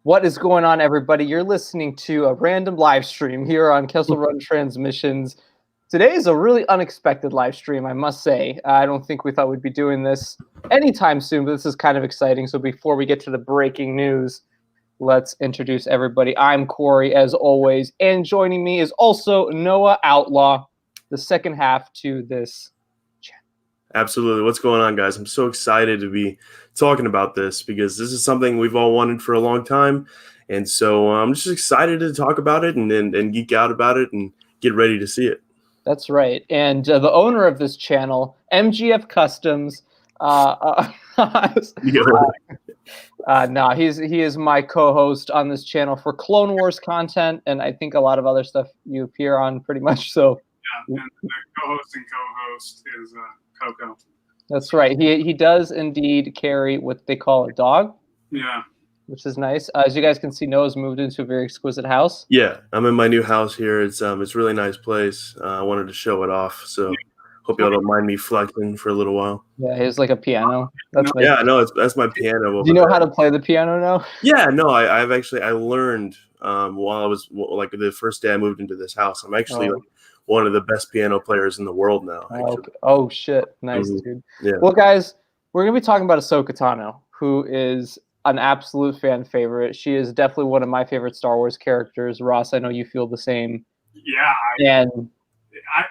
What is going on, everybody? You're listening to a random live stream here on Kessel Run Transmissions. Today is a really unexpected live stream, I must say. I don't think we thought we'd be doing this anytime soon, but this is kind of exciting. So before we get to the breaking news, let's introduce everybody. I'm Corey, as always, and joining me is also Noah Outlaw, the second half to this channel. Absolutely. What's going on, guys? I'm so excited to be talking about this because this is something we've all wanted for a long time. And so I'm just excited to talk about it and geek out about it and get ready to see it. That's right. And the owner of this channel, MGF Customs, he is my co-host on this channel for Clone Wars content, and I think a lot of other stuff you appear on pretty much. So yeah, and the co-host and co-host is Coco. That's right. He does indeed carry what they call a dog. Yeah. Which is nice. As you guys can see, Noah's moved into a very exquisite house. Yeah, I'm in my new house here. It's a really nice place. I wanted to show it off, so hope y'all don't mind me flexing for a little while. Yeah, here's like a piano. That's yeah, no, that's my piano. Do you know how to play the piano now? Yeah, no, I learned while I was like the first day I moved into this house. I'm actually like one of the best piano players in the world now. Okay. Oh shit, nice dude. Yeah. Well, guys, we're gonna be talking about Ahsoka Tano, who is an absolute fan favorite. She is definitely one of my favorite Star Wars characters. Ross, I know you feel the same. Yeah.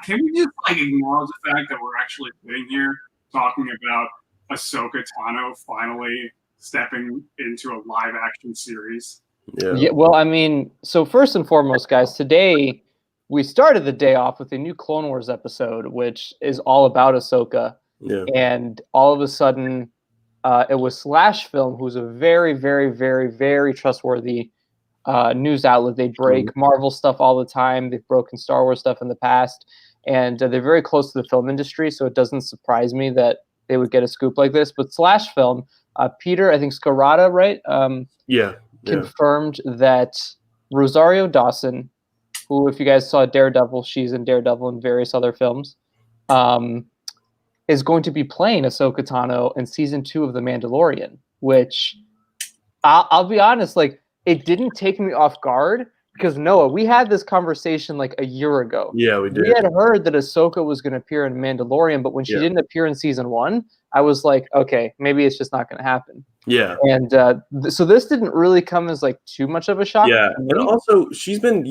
Can we just acknowledge the fact that we're actually sitting here talking about Ahsoka Tano finally stepping into a live action series? Yeah. Well, I mean, so first and foremost, guys, today we started the day off with a new Clone Wars episode, which is all about Ahsoka. Yeah. And all of a sudden, it was SlashFilm, who's a very, very, very, very trustworthy news outlet. They break Marvel stuff all the time. They've broken Star Wars stuff in the past. And they're very close to the film industry, so it doesn't surprise me that they would get a scoop like this. But SlashFilm, Peter, I think Scarata, right? Confirmed that Rosario Dawson, who, if you guys saw Daredevil, she's in Daredevil and various other films, is going to be playing Ahsoka Tano in season 2 of The Mandalorian, which I'll be honest, it didn't take me off guard because Noah, we had this conversation a year ago. Yeah, we did. We had heard that Ahsoka was going to appear in Mandalorian, but when she didn't appear in season 1, I was like, okay, maybe it's just not going to happen. Yeah. And so this didn't really come as too much of a shock. Yeah. And also she's been,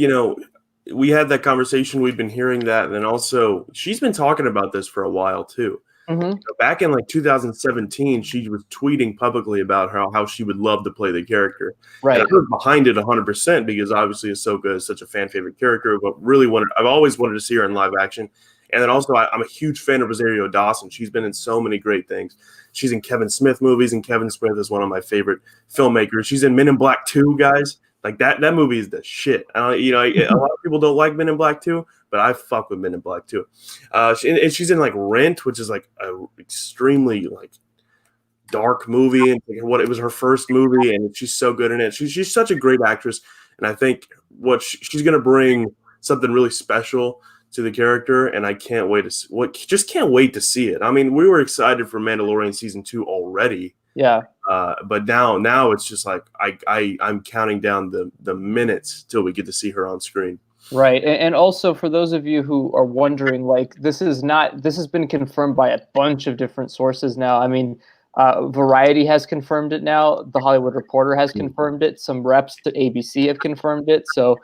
we had that conversation, we've been hearing that, and then also she's been talking about this for a while too. Mm-hmm. So back in 2017, she was tweeting publicly about how she would love to play the character. Right. And I was behind it 100% because obviously Ahsoka is such a fan favorite character, but I've always wanted to see her in live action. And then also I'm a huge fan of Rosario Dawson. She's been in so many great things. She's in Kevin Smith movies, and Kevin Smith is one of my favorite filmmakers. She's in Men in Black 2, guys. That movie is the shit. A lot of people don't like Men in Black 2, but I fuck with Men in Black 2. And she's in Rent, which is a extremely dark movie, and it was her first movie, and she's so good in it. She's such a great actress, and I think she's gonna bring something really special to the character, and I can't wait to see it. I mean, we were excited for Mandalorian season 2 already. Yeah. But now it's just I'm counting down the minutes till we get to see her on screen. Right. And also for those of you who are wondering, this has been confirmed by a bunch of different sources now. I mean, Variety has confirmed it now. The Hollywood Reporter has confirmed it. Some reps at ABC have confirmed it. So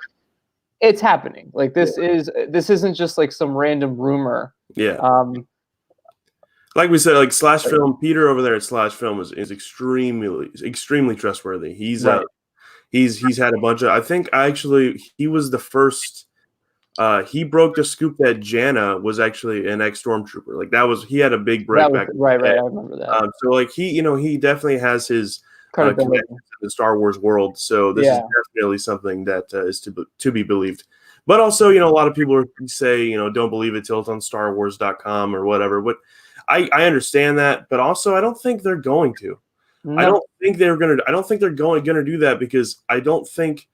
it's happening. This isn't just some random rumor. Yeah. Like we said, SlashFilm, Peter over there at SlashFilm is extremely trustworthy. He's had a bunch of. I think he was the first. He broke the scoop that Jana was actually an ex-stormtrooper. He had a big break back. Right. I remember that. So he definitely has his connection to the Star Wars world. So this is definitely something that is to be believed. But also, a lot of people say, don't believe it till it's on StarWars.com or whatever. But I understand that, but also I don't think they're going to. No. I don't think they're going to do that because I don't think.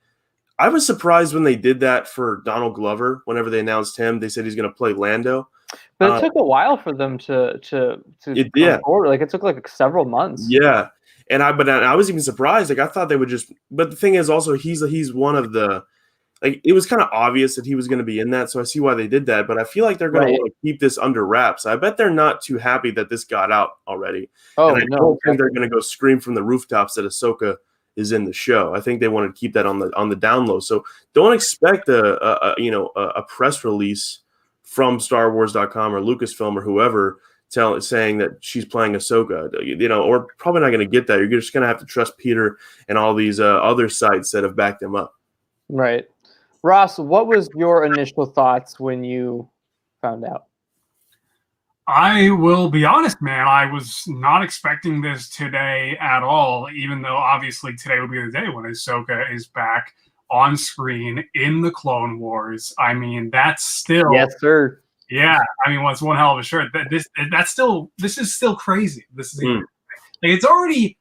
I was surprised when they did that for Donald Glover. Whenever they announced him, they said he's going to play Lando. But it took a while for them to come forward. It took several months. Yeah, And I was even surprised. Like I thought they would just. But the thing is, also he's one of the. Like it was kind of obvious that he was going to be in that, so I see why they did that. But I feel like they're going to want to keep this under wraps. I bet they're not too happy that this got out already. Oh, and I don't think they're going to go scream from the rooftops that Ahsoka is in the show. I think they want to keep that on the down low. So don't expect a press release from StarWars.com or Lucasfilm or whoever saying that she's playing Ahsoka. Or probably not going to get that. You're just going to have to trust Peter and all these other sites that have backed him up. Right. Ross, what was your initial thoughts when you found out? I will be honest, man. I was not expecting this today at all, even though obviously today would be the day when Ahsoka is back on screen in the Clone Wars. I mean, that's still... Yes, sir. Yeah. I mean, it's one hell of a shirt. This is still crazy. This is like, it's already...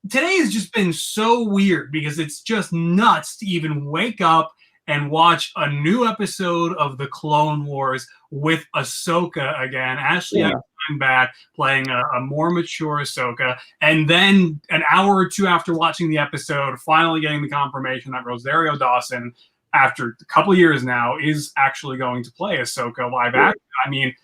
today has just been so weird because it's just nuts to even wake up and watch a new episode of the Clone Wars with Ahsoka again. Ashley coming back, playing a more mature Ahsoka. And then an hour or two after watching the episode, finally getting the confirmation that Rosario Dawson, after a couple of years now, is actually going to play Ahsoka live action. I mean,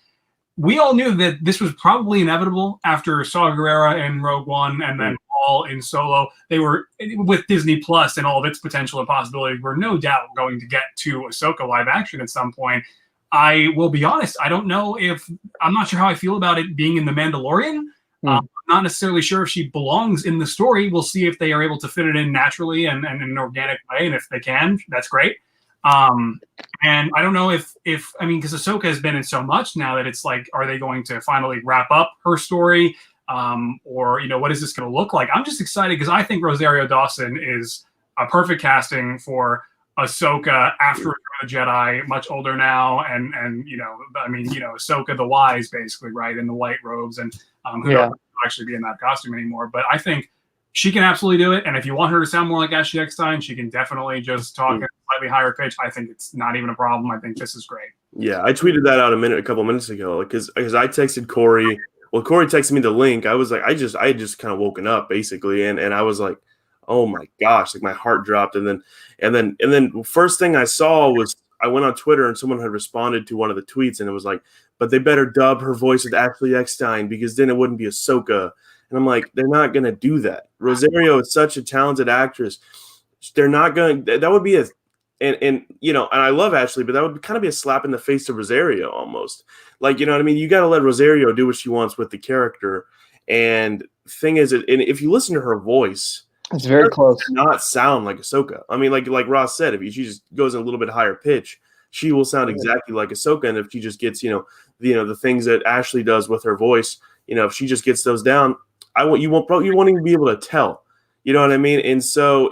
we all knew that this was probably inevitable after Saw Gerrera in Rogue One and then Paul in Solo. They were, with Disney Plus and all of its potential and possibility, we're no doubt going to get to Ahsoka live action at some point. I will be honest, I'm not sure how I feel about it being in The Mandalorian. I'm not necessarily sure if she belongs in the story. We'll see if they are able to fit it in naturally and in an organic way. And if they can, that's great. And I don't know if because Ahsoka has been in so much now that it's like, are they going to finally wrap up her story? Or, what is this going to look like? I'm just excited because I think Rosario Dawson is a perfect casting for Ahsoka after Return of the Jedi, much older now. And Ahsoka the Wise, basically, right? In the white robes and who doesn't actually be in that costume anymore. But I think she can absolutely do it. And if you want her to sound more like Ashley Eckstein, she can definitely just talk at a slightly higher pitch. I think it's not even a problem. I think this is great. Yeah, I tweeted that out a couple minutes ago because I texted Corey. Well, Corey texted me the link. I was like, I had just kind of woken up basically, and I was like, oh my gosh, like my heart dropped. And then first thing I saw was I went on Twitter and someone had responded to one of the tweets, and it was like, but they better dub her voice with Ashley Eckstein because then it wouldn't be Ahsoka. And I'm like, they're not going to do that. Rosario is such a talented actress. They're not going to – that would be and I love Ashley, but that would kind of be a slap in the face to Rosario almost. Like, you know what I mean? You got to let Rosario do what she wants with the character. And the thing is, and if you listen to her voice – it's very close. Does not sound like Ahsoka. I mean, like Ross said, if she just goes in a little bit higher pitch, she will sound exactly like Ahsoka. And if she just gets, the things that Ashley does with her voice, if she just gets those down, you won't even be able to tell. You know what I mean? And so,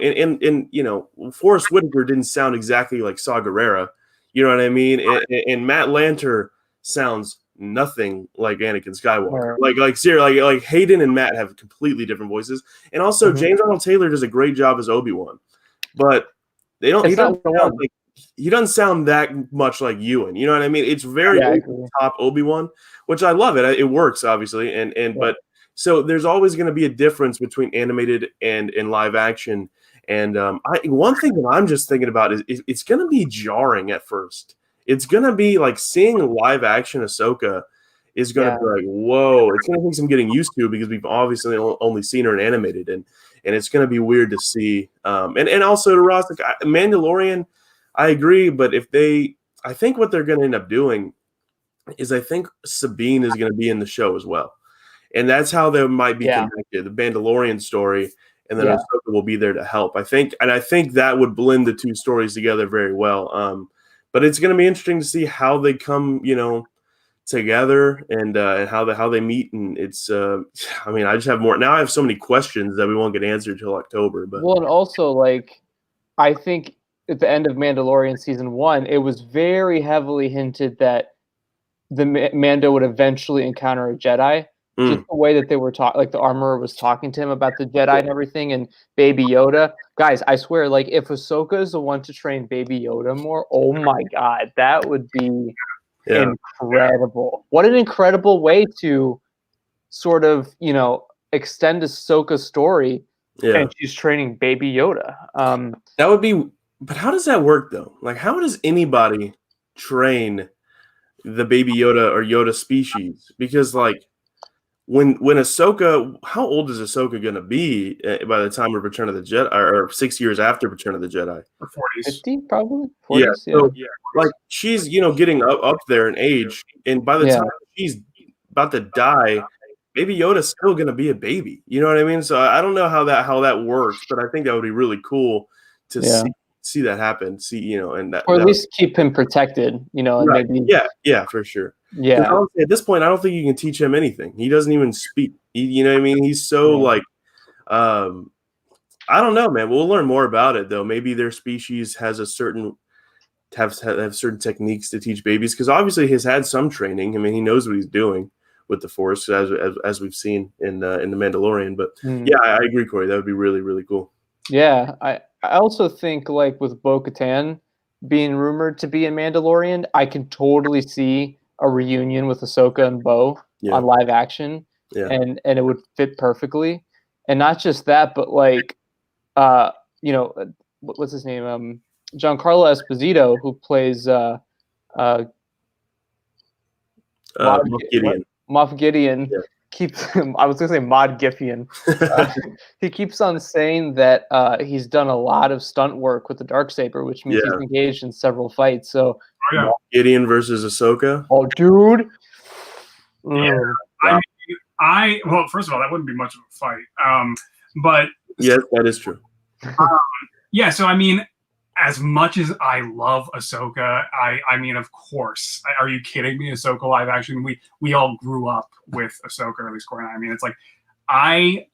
Forrest Whitaker didn't sound exactly like Saw Gerrera. You know what I mean? And Matt Lanter sounds nothing like Anakin Skywalker. Like seriously, like Hayden and Matt have completely different voices. And also James Arnold Taylor does a great job as Obi-Wan. But he doesn't sound that much like Ewan. You know what I mean? It's very top Obi-Wan, which I love it. It works obviously. But so there's always going to be a difference between animated and live action. And one thing that I'm just thinking about is it's going to be jarring at first. It's going to be like seeing live action Ahsoka is going to be like, whoa, it's going to take some getting used to because we've obviously only seen her in animated and it's going to be weird to see. And also to Ross, like, Mandalorian, I agree. But I think what they're going to end up doing is I think Sabine is going to be in the show as well. And that's how they might be connected, the Mandalorian story. And then Ahsoka will be there to help. I think that would blend the two stories together very well. But it's going to be interesting to see how they come, together and how they meet. And it's, I just have more. Now I have so many questions that we won't get answered till October. But and also, I think at the end of Mandalorian season 1, it was very heavily hinted that the Mando would eventually encounter a Jedi. Just the way that they were talking, like the armorer was talking to him about the Jedi and everything, and Baby Yoda. Guys, I swear, if Ahsoka is the one to train Baby Yoda more, oh my God, that would be incredible. What an incredible way to sort of, extend Ahsoka's story, Yeah. and she's training Baby Yoda. That would be, but how does that work though? Like, how does anybody train the Baby Yoda or Yoda species? Because like when Ahsoka, how old is Ahsoka gonna be by the time of Return of the Jedi, or 6 years after Return of the Jedi? Or 40s. 50 probably. 40s, Yeah, yeah. so like she's getting up there in age, and by the Yeah. time she's about to die, Baby Yoda's still gonna be a baby. You know what I mean? So I don't know how that works, but I think that would be really cool to see that happen. See, and that, Or at that least keep him protected, and right. maybe Yeah, for sure. yeah. Honestly, at this point, I don't think you can teach him anything. He doesn't even speak. You know what I mean? He's so like, I don't know, man. We'll learn more about it though. Maybe their species has a certain have certain techniques to teach babies, because obviously he's had some training. I mean, he knows what he's doing with the Force, as we've seen in the Mandalorian. But yeah, I agree, Corey. That would be really, really cool. Yeah, I also think like with Bo-Katan being rumored to be in Mandalorian, I can totally see a reunion with Ahsoka and Bo on live action, and it would fit perfectly. And not just that, but like, what's his name? Giancarlo Esposito, who plays Moff Gideon. Moff Gideon. Yeah. I was going to say Mod Giffian. He keeps on saying that he's done a lot of stunt work with the Darksaber, which means he's engaged in several fights. So Moff Gideon versus Ahsoka. Oh, dude. Yeah. Well, first of all, that wouldn't be much of a fight. But yes, that is true. Yeah. So I mean, as much as I love Ahsoka, I mean, of course, are you kidding me? Ahsoka live action. We all grew up with Ahsoka, or at least Corey and I. I mean, it's like, I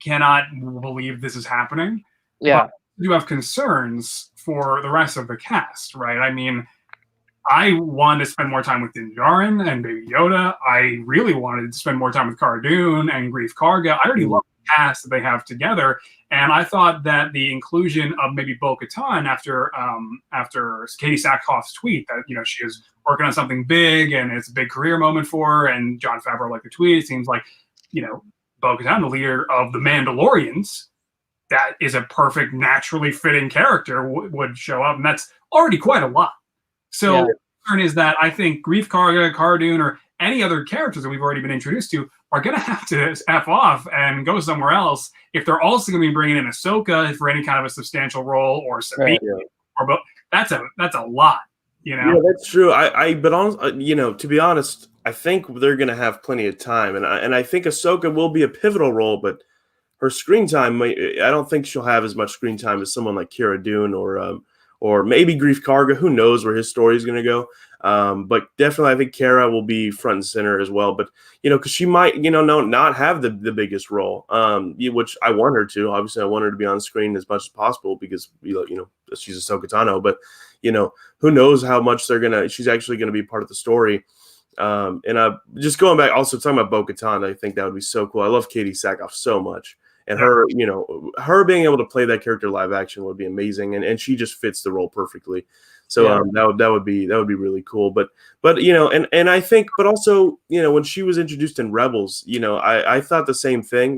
cannot believe this is happening. Yeah. But you have concerns for the rest of the cast, right? I mean, I wanted to spend more time with Din Djarin and Baby Yoda. I really wanted to spend more time with Cara Dune and Greef Karga. I already love the cast that they have together. And I thought that the inclusion of maybe Bo-Katan after Katie Sackhoff's tweet that, she is working on something big and it's a big career moment for her, and Jon Favreau liked the tweet, it seems like, Bo-Katan, the leader of the Mandalorians, that is a perfect, naturally fitting character, would show up. And that's already quite a lot. So the concern is that I think Greef Karga, Cara Dune, or any other characters that we've already been introduced to are going to have to F off and go somewhere else if they're also going to be bringing in Ahsoka for any kind of a substantial role, or Sabine, or that's a lot, Yeah, that's true. To be honest, I think they're going to have plenty of time, and I think Ahsoka will be a pivotal role, but her screen time, I don't think she'll have as much screen time as someone like Cara Dune or maybe Greef Karga. Who knows where his story is going to go? But definitely, I think Cara will be front and center as well. But because she might, not have the biggest role, which I want her to. Obviously, I want her to be on screen as much as possible because she's Ahsoka Tano. But who knows how much she's actually gonna be part of the story. And just going back, also talking about Bo-Katan, I think that would be so cool. I love Katie Sackhoff so much. And her, her being able to play that character live action would be amazing, and she just fits the role perfectly. So that would be really cool. But and I think, but also when she was introduced in Rebels, I thought the same thing.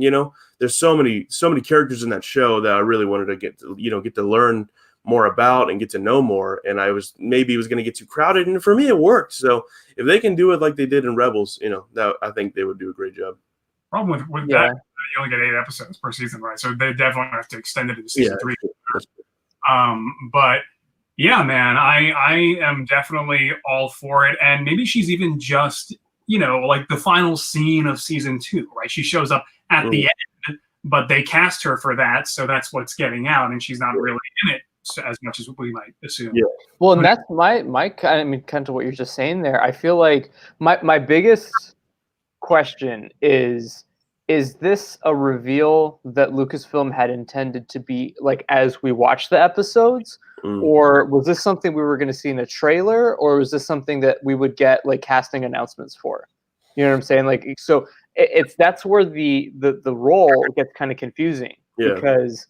There's so many characters in that show that I really wanted to get to learn more about and get to know more. And maybe it was going to get too crowded, and for me it worked. So if they can do it like they did in Rebels, that I think they would do a great job. Problem with that, you only get 8 episodes per season, right? So they definitely have to extend it into season 3. But yeah, man, I am definitely all for it. And maybe she's even just, like the final scene of season 2, right? She shows up at the end, but they cast her for that, so that's what's getting out, and she's not really in it as much as we might assume. Yeah. Well, and that's my kind of what you're just saying there. I feel like my biggest question is this a reveal that Lucasfilm had intended to be like as we watch the episodes, or was this something we were going to see in a trailer, or was this something that we would get like casting announcements for? You know what I'm saying? Like, so that's where the role gets kind of confusing, because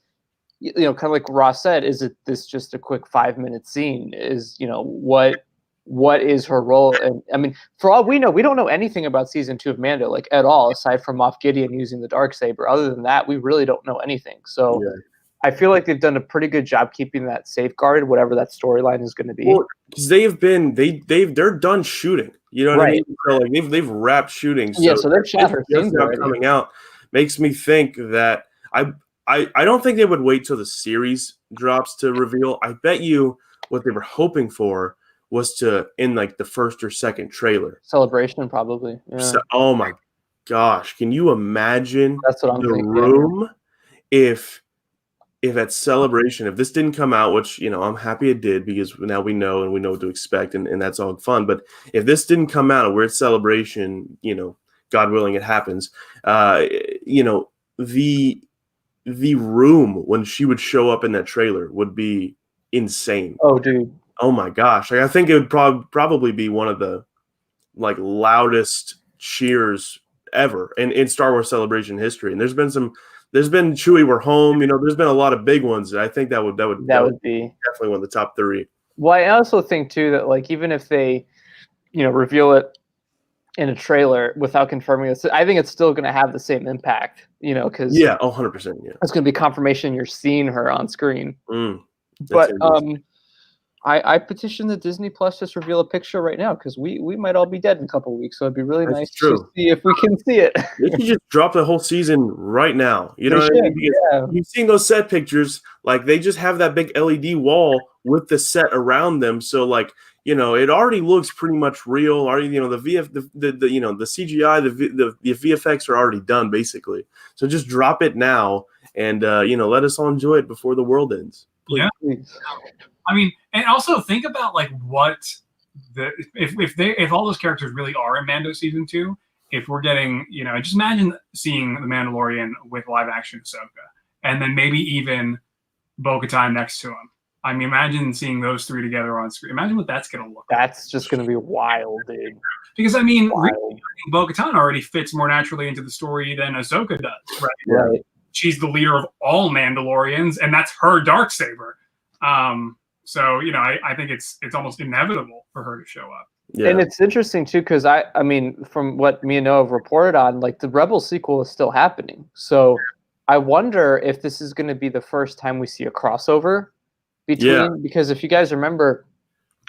kind of like Ross said, is it this just a quick 5-minute scene? Is what what is her role. And I mean, for all we know, we don't know anything about season 2 of Mando, like at all, aside from Moff Gideon using the Darksaber. Other than that, we really don't know anything. So I feel like they've done a pretty good job keeping that safeguarded, whatever that storyline is going to be. Because they're done shooting. You know what I mean? So like they've wrapped shooting. So so they've shot her scenes coming out makes me think that I don't think they would wait till the series drops to reveal. I bet you what they were hoping for was to in like the first or second trailer. Celebration, probably. Yeah. So, oh my gosh. Can you imagine That's what I'm thinking. room if at Celebration, if this didn't come out, which, you know, I'm happy it did because now we know and we know what to expect and that's all fun. But if this didn't come out, we're at Celebration, you know, God willing it happens, you know, the room when she would show up in that trailer would be insane. Oh, dude. Oh my gosh. Like, I think it would probably be one of the like loudest cheers ever in Star Wars Celebration history. And there's been Chewie, We're Home, you know, there's been a lot of big ones. I think that would be definitely one of the top 3. Well, I also think too that like even if they, you know, reveal it in a trailer without confirming this, I think it's still going to have the same impact, you know, because 100%, it's going to be confirmation you're seeing her on screen. But I petition the Disney Plus just reveal a picture right now because we might all be dead in a couple of weeks, so it'd be really nice to see if we can see it. They could just drop the whole season right now. You know what I mean? Because you've seen those set pictures, like they just have that big LED wall with the set around them. So like, you know, it already looks pretty much real. Already, you know, the you know, the CGI, the VFX are already done basically. So just drop it now and you know, let us all enjoy it before the world ends. Please. I mean, and also think about like what if all those characters really are in Mando season 2, if we're getting, you know, just imagine seeing the Mandalorian with live action Ahsoka, and then maybe even Bo-Katan next to him. I mean, imagine seeing those 3 together on screen. Imagine what that's going to look like. That's just going to be wild, dude. Because I mean, Bo-Katan already fits more naturally into the story than Ahsoka does, right? Right. She's the leader of all Mandalorians, and that's her Darksaber. So, you know, I think it's almost inevitable for her to show up. Yeah. And it's interesting, too, because I mean, from what me and Noah have reported on, like the Rebel sequel is still happening. So I wonder if this is going to be the first time we see a crossover between, because if you guys remember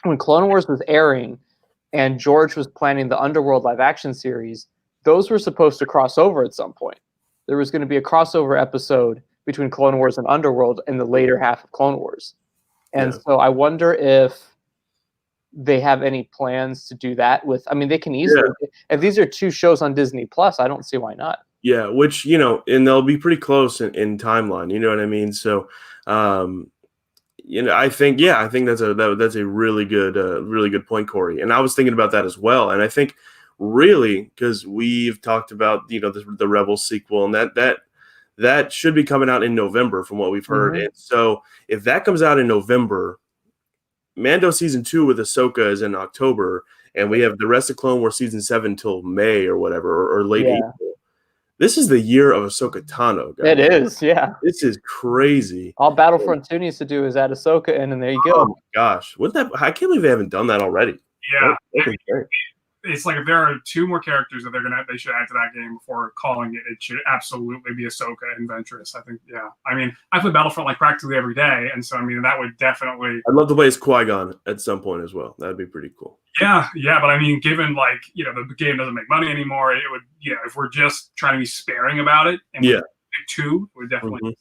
when Clone Wars was airing and George was planning the Underworld live action series, those were supposed to cross over at some point. There was going to be a crossover episode between Clone Wars and Underworld in the later half of Clone Wars. And so I wonder if they have any plans to do that with, I mean, they can easily, if these are 2 shows on Disney Plus, I don't see why not. Yeah, which, you know, and they'll be pretty close in timeline, you know what I mean? So, you know, I think that's a really good point, Corey. And I was thinking about that as well. And I think really, because we've talked about, you know, the Rebels sequel, and that should be coming out in November from what we've heard. And so if that comes out in November, Mando season 2 with Ahsoka is in October, and we have the rest of Clone Wars season 7 till May or whatever, or late April. This is the year of Ahsoka Tano, guys. It is, yeah. This is crazy. All Battlefront 2 needs to do is add Ahsoka in, and there you go. Oh my gosh. I can't believe they haven't done that already. Yeah. It's like if there are 2 more characters that they should add to that game before calling it, it should absolutely be Ahsoka and Ventress. I think, I mean, I play Battlefront like practically every day, and so I mean that would definitely. I'd love to play as Qui-Gon at some point as well. That'd be pretty cool. Yeah, but I mean, given like, you know, the game doesn't make money anymore, it would, you know, if we're just trying to be sparing about it, and 2, it would definitely.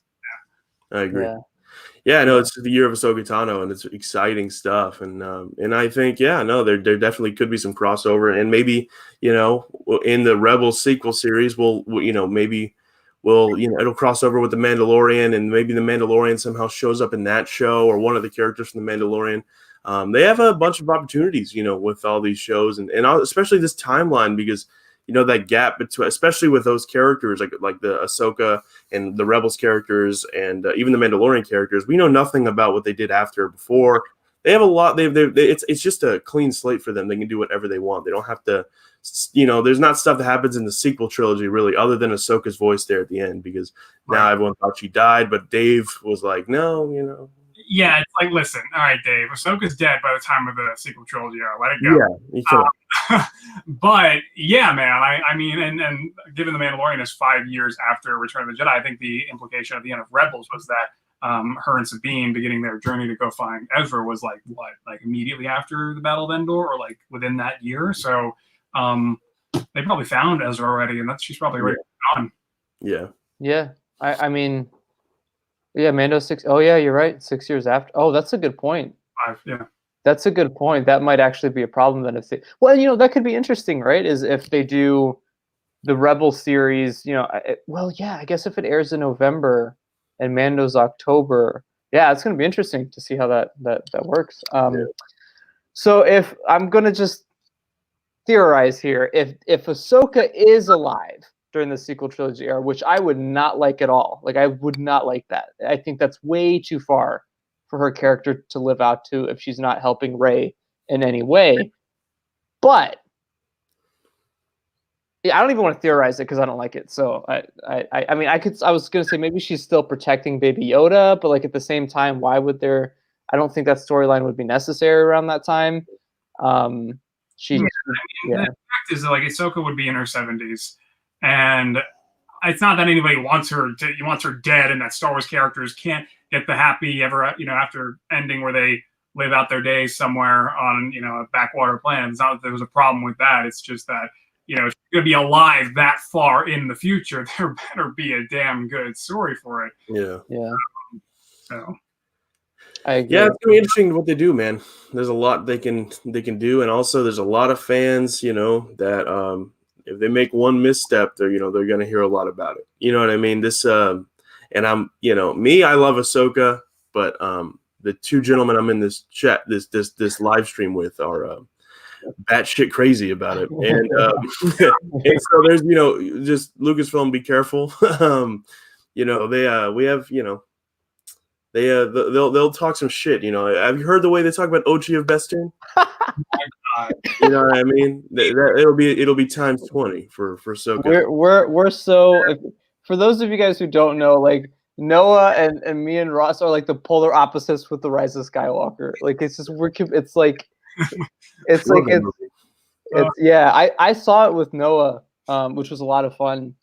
I agree. Yeah, no, it's the year of Ahsoka Tano, and it's exciting stuff. And I think, there definitely could be some crossover, and maybe, you know, in the Rebels sequel series, it'll cross over with the Mandalorian, and maybe the Mandalorian somehow shows up in that show, or one of the characters from the Mandalorian. They have a bunch of opportunities, you know, with all these shows, and especially this timeline, because, you know, that gap between, especially with those characters like the Ahsoka and the Rebels characters, and even the Mandalorian characters, we know nothing about what they did after or before. They have a lot. It's just a clean slate for them. They can do whatever they want. They don't have to, you know. There's not stuff that happens in the sequel trilogy really, other than Ahsoka's voice there at the end, because now everyone thought she died, but Dave was like, no, you know. Yeah, it's like, listen, all right, Dave, Ahsoka's dead by the time of the sequel trilogy. Let it go. Yeah, you can't. But yeah, man, I mean, and given the Mandalorian is 5 years after Return of the Jedi, I think the implication at the end of Rebels was that her and Sabine beginning their journey to go find Ezra was like what, like immediately after the Battle of Endor, or like within that year. So they probably found Ezra already, and she's probably already gone. Yeah. Yeah. I mean, yeah, Mando 6. Oh yeah, you're right. 6 years after. Oh, that's a good point. 5, yeah. That's a good point. That might actually be a problem then if they. Well, that could be interesting, right? Is if they do the Rebel series, well, yeah, I guess if it airs in November and Mando's October, yeah, it's going to be interesting to see how that works. So if I'm going to just theorize here, if Ahsoka is alive during the sequel trilogy era, which I would not like at all, like I would not like that. I think that's way too far for her character to live out to if she's not helping Rey in any way. But I don't even want to theorize it because I don't like it. So I mean, I was gonna say maybe she's still protecting Baby Yoda, but like at the same time, why would there? I don't think that storyline would be necessary around that time. The fact is that like Ahsoka would be in her 70s, and it's not that anybody wants her dead, and that Star Wars characters can't get the happy ever after ending where they live out their days somewhere on a backwater planet. It's not that there was a problem with that. It's just that if you're gonna be alive that far in the future, there better be a damn good story for it. Yeah. So I agree. Yeah, it's gonna be interesting what they do, man. There's a lot they can do, and also there's a lot of fans, that if they make one misstep, they're gonna hear a lot about it. You know what I mean? This and I'm me, I love Ahsoka, but the two gentlemen I'm in this chat, this live stream with are batshit crazy about it, and and so there's just Lucasfilm, be careful. We have they'll talk some shit. Have you heard the way they talk about Ochi of Bestune? You know what I mean? It'll be times 20 for Ahsoka. We're so. For those of you guys who don't know, like Noah and me and Ross are like the polar opposites with the Rise of Skywalker. Like it's just I saw it with Noah, which was a lot of fun,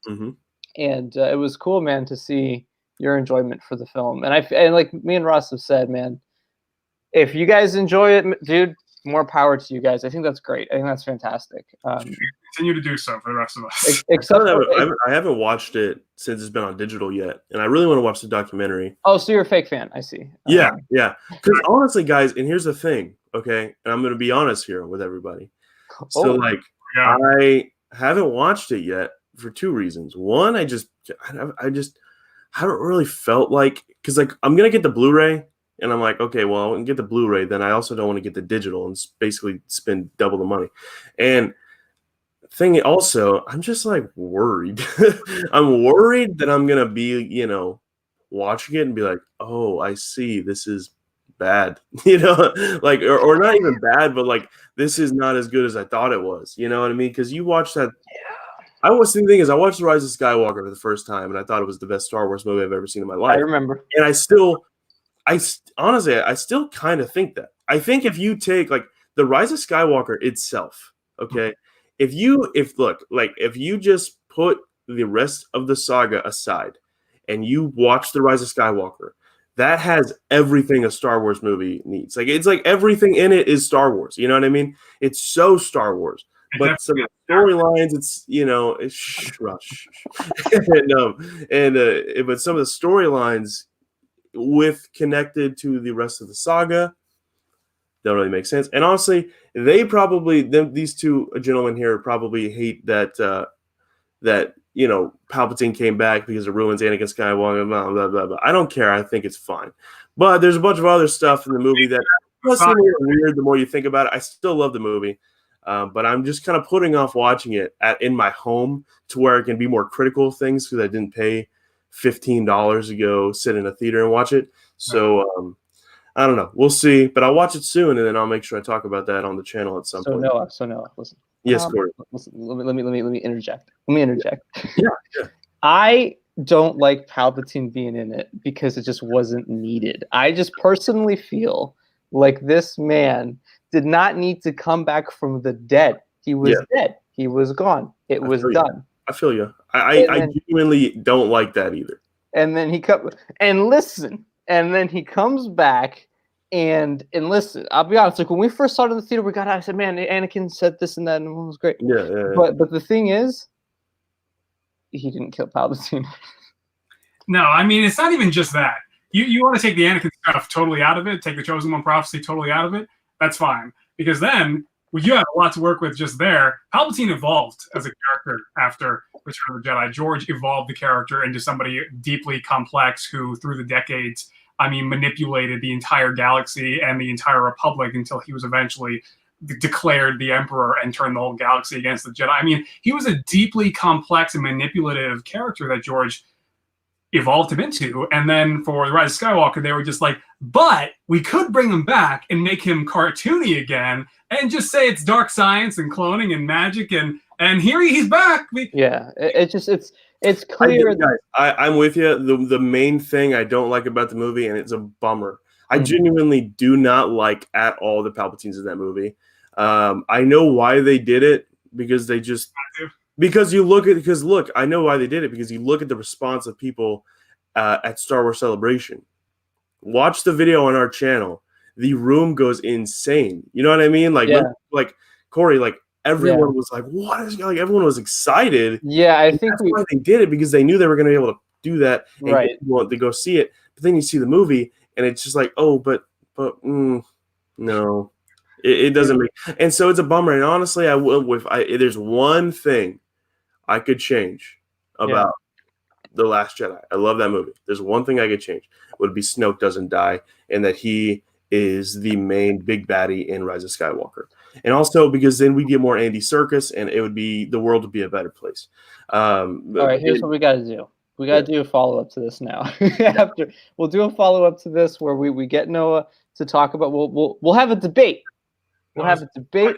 and it was cool, man, to see your enjoyment for the film. And like me and Ross have said, man, if you guys enjoy it, dude, more power to you guys. I think that's great. I think that's fantastic. Continue to do so for the rest of us. I haven't watched it since it's been on digital yet, and I really want to watch the documentary. Oh, so you're a fake fan? I see. Yeah. Because honestly, guys, and here's the thing, okay, and I'm going to be honest here with everybody. So, I haven't watched it yet for two reasons. One, I haven't really felt like, because like I'm gonna get the Blu-ray. And I'm like, okay, well, I can get the Blu-ray. Then I also don't want to get the digital and basically spend double the money. And thing also, I'm just like worried. I'm worried that I'm gonna be, watching it and be like, oh, I see, this is bad, like, or not even bad, but like this is not as good as I thought it was. You know what I mean? Because you watch that. I watched the thing is, I watched The Rise of Skywalker for the first time, and I thought it was the best Star Wars movie I've ever seen in my life. I remember, and honestly, I still kind of think that. I think if you take like the Rise of Skywalker itself, okay, if you just put the rest of the saga aside and you watch the Rise of Skywalker, that has everything a Star Wars movie needs. Like it's like everything in it is Star Wars. You know what I mean? It's so Star Wars. But some of the storylines, it's it's rush, but some of the storylines connected to the rest of the saga don't really make sense. And honestly, these two gentlemen here probably hate that Palpatine came back because it ruins Anakin Skywalker, blah, blah, blah, blah. I don't care. I think it's fine. But there's a bunch of other stuff in the movie that does seem weird the more you think about it. I still love the movie. But I'm just kind of putting off watching it in my home to where I can be more critical of things because I didn't pay $15 to go sit in a theater and watch it. So I don't know. We'll see. But I'll watch it soon, and then I'll make sure I talk about that on the channel at some point. So Noah, listen. Yes, Corey. Listen, let me interject. Yeah. don't like Palpatine being in it because it just wasn't needed. I just personally feel like this man did not need to come back from the dead. He was dead. He was gone. It was done. I feel you. I genuinely don't like that either. And then he comes back and listen. I'll be honest. Like when we first started in the theater, we got out. I said, "Man, Anakin said this and that, and it was great." Yeah. But the thing is, he didn't kill Palpatine. No, I mean it's not even just that. You want to take the Anakin stuff totally out of it, take the Chosen One prophecy totally out of it. That's fine because then. Well, you have a lot to work with just there. Palpatine evolved as a character after Return of the Jedi. George evolved the character into somebody deeply complex who, through the decades, manipulated the entire galaxy and the entire Republic until he was eventually declared the Emperor and turned the whole galaxy against the Jedi. I mean, he was a deeply complex and manipulative character that George evolved him into. And then for the Rise of Skywalker, they were just like, but we could bring him back and make him cartoony again and just say it's dark science and cloning and magic and here he's back. It's clear. I'm with you. The main thing I don't like about the movie, and it's a bummer, I genuinely do not like at all the Palpatines in that movie. I know why they did it because they just I know why they did it because you look at the response of people at Star Wars Celebration. Watch the video on our channel. The room goes insane. You know what I mean? Like Corey, like everyone was like, "What is?" Like everyone was excited. Yeah, I think that's why they did it because they knew they were going to be able to do that and get people to go see it. But then you see the movie and it's just like, oh, but no, it doesn't make. And so it's a bummer. And honestly, there's one thing I could change about The Last Jedi. I love that movie. There's one thing I could change. It would be Snoke doesn't die and that he is the main big baddie in Rise of Skywalker. And also because then we get more Andy Serkis and the world would be a better place. All right, here's what we got to do. We got to do a follow-up to this now. We'll do a follow-up to this where we get Noah to talk about, we'll have a debate. We'll have a debate.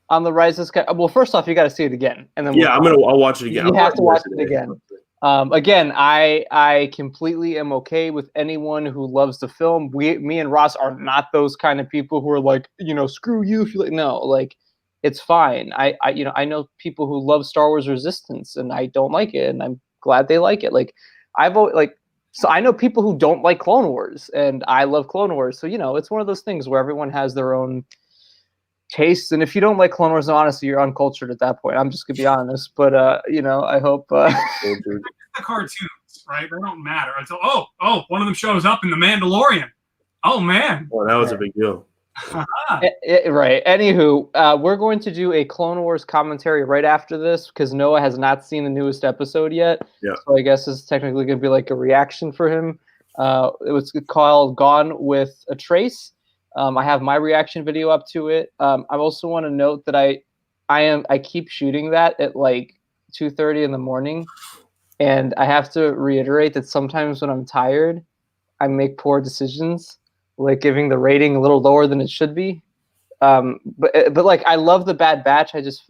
On the Rise of Skywalker. Well, first off, you got to see it again, and then I'll watch it again. You have to watch it again. Again, I completely am okay with anyone who loves the film. Me and Ross are not those kind of people who are like, screw you if you like. No, like it's fine. I know people who love Star Wars Resistance, and I don't like it, and I'm glad they like it. Like so I know people who don't like Clone Wars, and I love Clone Wars. So it's one of those things where everyone has their own tastes, and if you don't like Clone Wars, honestly, you're uncultured at that point. I'm just gonna be honest, but I hope the cartoons, right? They don't matter until one of them shows up in the Mandalorian. Oh man, well, that was a big deal. Right. Anywho, we're going to do a Clone Wars commentary right after this because Noah has not seen the newest episode yet. Yeah. So I guess it's technically going to be like a reaction for him. It was called Gone with a Trace. I have my reaction video up to it. I also want to note that I keep shooting that at like 2:30 in the morning, and I have to reiterate that sometimes when I'm tired, I make poor decisions, like giving the rating a little lower than it should be. But like I love The Bad Batch. I just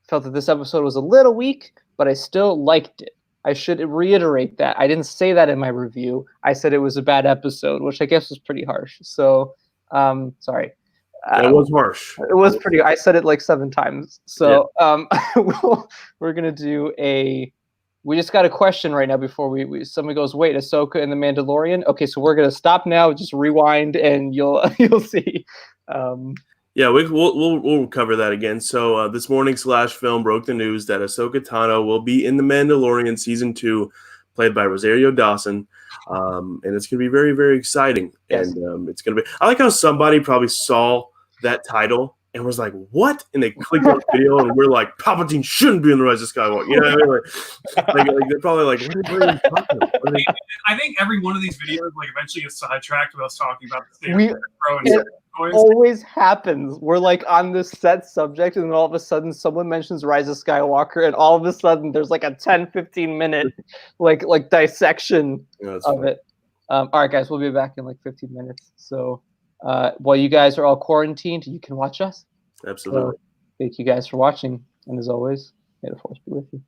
felt that this episode was a little weak, but I still liked it. I should reiterate that. I didn't say that in my review. I said it was a bad episode, which I guess was pretty harsh. So. Sorry. It was harsh. It was pretty. I said it like 7 times. So we're gonna do we just got a question right now before somebody goes, wait, Ahsoka and the Mandalorian. Okay, so we're gonna stop now. Just rewind, and you'll see. We'll cover that again. So this morning, SlashFilm broke the news that Ahsoka Tano will be in the Mandalorian season 2, played by Rosario Dawson. And it's going to be very, very exciting. Yes. And it's going to be – I like how somebody probably saw that title and was like, what? And they clicked on the video and we're like, Palpatine shouldn't be in the Rise of Skywalker. You know what I mean? Like they're probably like, what are you talking about? I think every one of these videos eventually gets sidetracked with us talking about the state of Pro and it always happens. We're like on this set subject and then all of a sudden someone mentions Rise of Skywalker and all of a sudden there's like a 10-15 minute like dissection of it. All right, guys, we'll be back in like 15 minutes. So while you guys are all quarantined, you can watch us. Absolutely. So, thank you guys for watching. And as always, may the Force be with you.